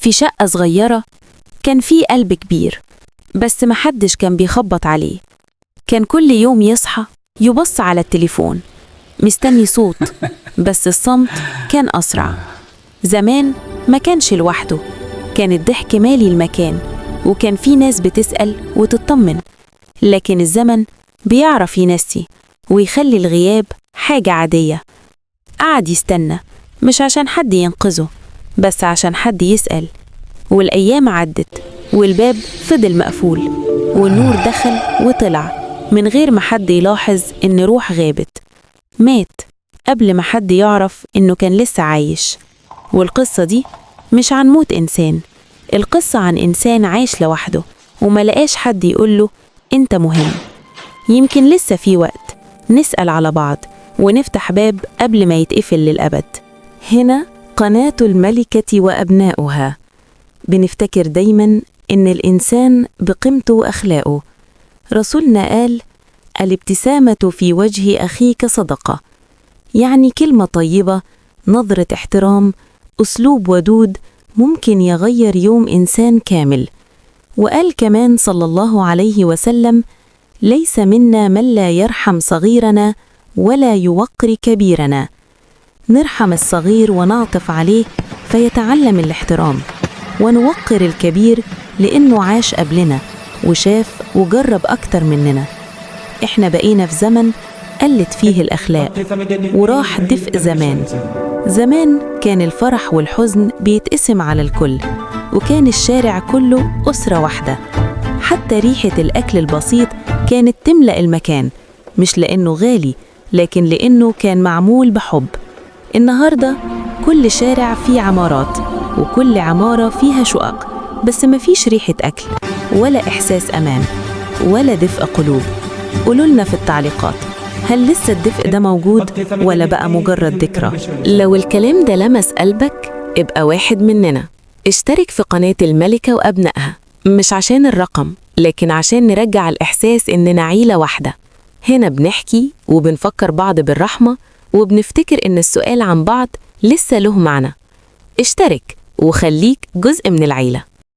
في شقة صغيرة كان في قلب كبير، بس محدش كان بيخبط عليه. كان كل يوم يصحى يبص على التليفون مستني صوت، بس الصمت كان أسرع. زمان ما كانش لوحده، كان الضحك مالي المكان، وكان في ناس بتسأل وتطمن. لكن الزمن بيعرف ينسي ويخلي الغياب حاجة عادية. قعد يستنى، مش عشان حد ينقذه، بس عشان حد يسأل. والأيام عدت والباب فضل مقفول، والنور دخل وطلع من غير ما حد يلاحظ إن روح غابت. مات قبل ما حد يعرف إنه كان لسه عايش. والقصة دي مش عن موت إنسان، القصة عن إنسان عايش لوحده وملقاش حد يقوله أنت مهم. يمكن لسه في وقت نسأل على بعض ونفتح باب قبل ما يتقفل للأبد. هنا قناة الملكة وأبناؤها. بنفتكر دايما إن الإنسان بقيمته وأخلاقه. رسولنا قال: الابتسامة في وجه أخيك صدقة. يعني كلمة طيبة، نظرة احترام، أسلوب ودود ممكن يغير يوم إنسان كامل. وقال كمان صلى الله عليه وسلم: ليس منا من لا يرحم صغيرنا ولا يوقر كبيرنا. نرحم الصغير ونعطف عليه فيتعلم الاحترام، ونوقر الكبير لأنه عاش قبلنا وشاف وجرب أكتر مننا. إحنا بقينا في زمن قلت فيه الأخلاق وراح دفء زمان. زمان كان الفرح والحزن بيتقسم على الكل، وكان الشارع كله أسرة واحدة. حتى ريحة الأكل البسيط كانت تملأ المكان، مش لأنه غالي، لكن لأنه كان معمول بحب. النهاردة كل شارع فيه عمارات، وكل عمارة فيها شقق، بس مفيش ريحة أكل ولا إحساس أمان ولا دفء قلوب. قولولنا في التعليقات، هل لسه الدفء ده موجود ولا بقى مجرد ذكرى؟ لو الكلام ده لمس قلبك، ابقى واحد مننا. اشترك في قناة الملكة وأبنائها، مش عشان الرقم، لكن عشان نرجع الإحساس إننا عيلة واحدة. هنا بنحكي وبنفكر بعض بالرحمة، وبنفتكر إن السؤال عن بعض لسه له معنى. اشترك وخليك جزء من العيلة.